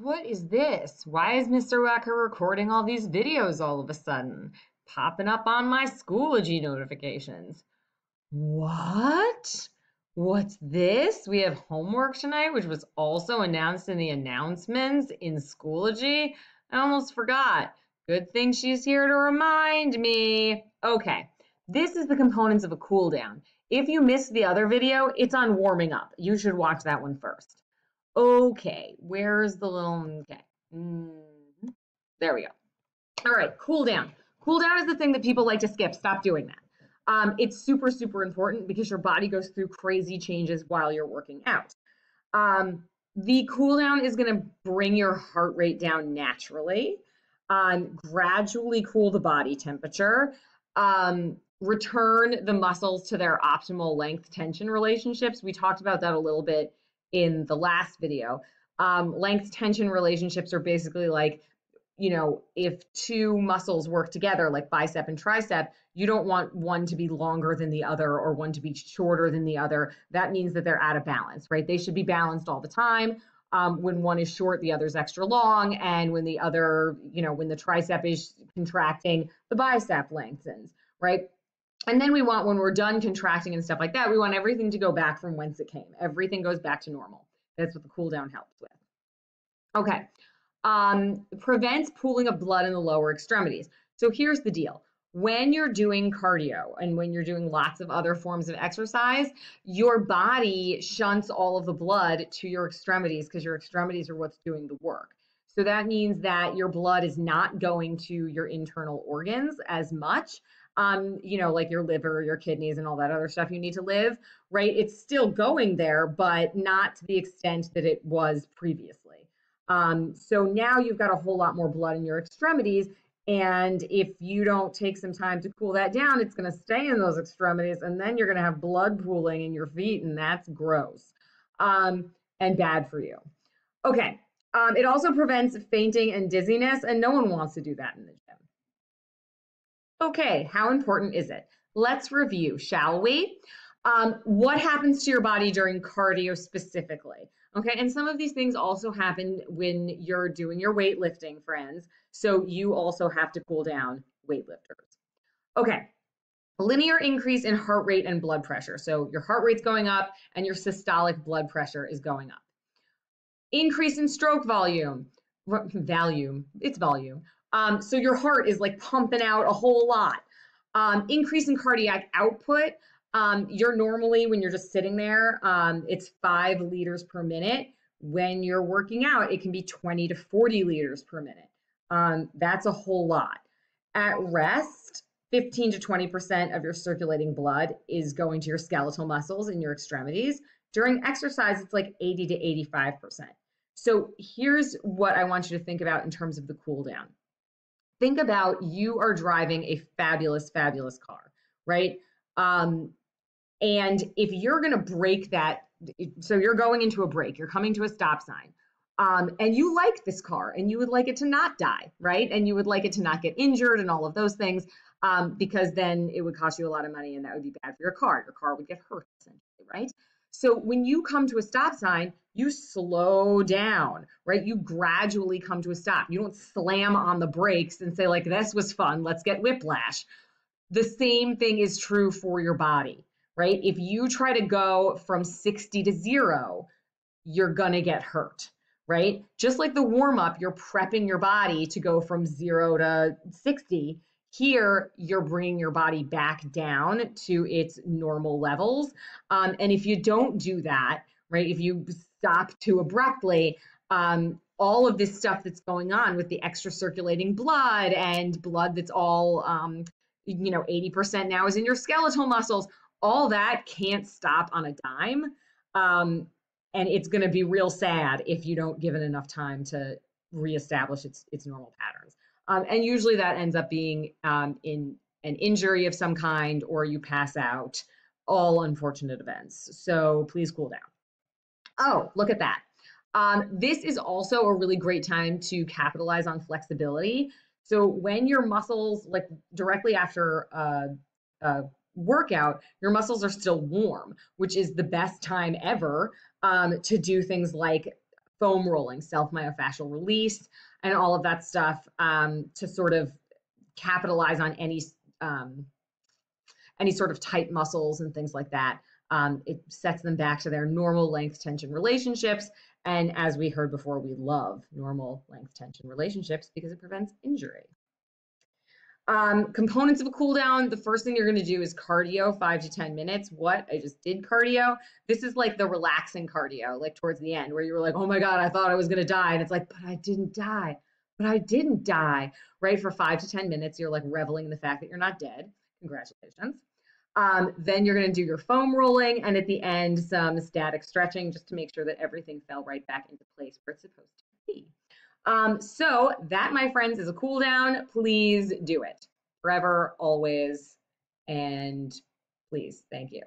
What is this? Why is Mr. Wacker recording all these videos all of a sudden? Popping up on my Schoology notifications. What? What's this? We have homework tonight, which was also announced in the announcements in Schoology. I almost forgot. Good thing she's here to remind me. Okay, this is the components of a cool down. If you missed the other video, it's on warming up. You should watch that one first. Okay, where's the little, okay. There we go. All right, cool down. Cool down is the thing that people like to skip. Stop doing that. It's super, super important because your body goes through crazy changes while you're working out. The cool down is going to bring your heart rate down naturally, gradually cool the body temperature, return the muscles to their optimal length tension relationships. We talked about that a little bit in the last video. Length tension relationships are basically like, you know, if two muscles work together, like bicep and tricep, you don't want one to be longer than the other or one to be shorter than the other. That means that they're out of balance, right? They should be balanced all the time. When one is short, the other's extra long. And when the other, you know, when the tricep is contracting, the bicep lengthens, right? And then we want, when we're done contracting and stuff like that, we want everything to go back from whence it came. Everything goes back to normal. That's what the cool down helps with. Okay. Prevents pooling of blood in the lower extremities. So here's the deal. When you're doing cardio and when you're doing lots of other forms of exercise, your body shunts all of the blood to your extremities because your extremities are what's doing the work. So that means that your blood is not going to your internal organs as much. You know, like your liver, your kidneys, and all that other stuff you need to live, right? It's still going there, but not to the extent that it was previously. So now you've got a whole lot more blood in your extremities. And if you don't take some time to cool that down, it's going to stay in those extremities. And then you're going to have blood pooling in your feet. And that's gross and bad for you. Okay. It also prevents fainting and dizziness. And no one wants to do that in the gym. Okay. How important is it? Let's review, shall we? What happens to your body during cardio specifically? Okay, and some of these things also happen when you're doing your weightlifting, friends. So you also have to cool down weightlifters. Okay, linear increase in heart rate and blood pressure. So your heart rate's going up and your systolic blood pressure is going up. Increase in stroke volume. It's volume. So your heart is like pumping out a whole lot. Increase in cardiac output. You're normally, when you're just sitting there, it's 5 liters per minute. When you're working out, it can be 20 to 40 liters per minute. That's a whole lot. At rest, 15 to 20% of your circulating blood is going to your skeletal muscles in your extremities. During exercise, it's like 80 to 85%. So here's what I want you to think about in terms of the cool down. Think about you are driving a fabulous, fabulous car, right? And if you're going to break that, so you're going into a break, you're coming to a stop sign, and you like this car and you would like it to not die, right? And you would like it to not get injured and all of those things, because then it would cost you a lot of money and that would be bad for your car. Your car would get hurt essentially, right? So when you come to a stop sign, you slow down, right? You gradually come to a stop. You don't slam on the brakes and say like, this was fun, let's get whiplash. The same thing is true for your body, right? If you try to go from 60 to 0, you're going to get hurt, right? Just like the warm up, you're prepping your body to go from 0 to 60. Here, you're bringing your body back down to its normal levels. And if you don't do that, right, if you stop too abruptly, all of this stuff that's going on with the extra circulating blood and blood that's all, 80% now is in your skeletal muscles, all that can't stop on a dime. And it's going to be real sad if you don't give it enough time to reestablish its normal patterns. And usually that ends up being in an injury of some kind, or you pass out, all unfortunate events. So please cool down. Oh, look at that. This is also a really great time to capitalize on flexibility. So when your muscles, like directly after a workout, your muscles are still warm, which is the best time ever to do things like foam rolling, self-myofascial release, and all of that stuff to sort of capitalize on any sort of tight muscles and things like that. It sets them back to their normal length tension relationships. And as we heard before, we love normal length tension relationships because it prevents injury. Components of a cool down. The first thing you're going to do is cardio, 5 to 10 minutes. What? I just did cardio. This is like the relaxing cardio, like towards the end where you were like, oh my God, I thought I was going to die. And it's like, but I didn't die. But I didn't die, right? For 5 to 10 minutes, you're like reveling in the fact that you're not dead. Congratulations. Then you're going to do your foam rolling, and at the end, some static stretching just to make sure that everything fell right back into place where it's supposed to be. So that, my friends, is a cool down. Please do it forever, always, and please, thank you.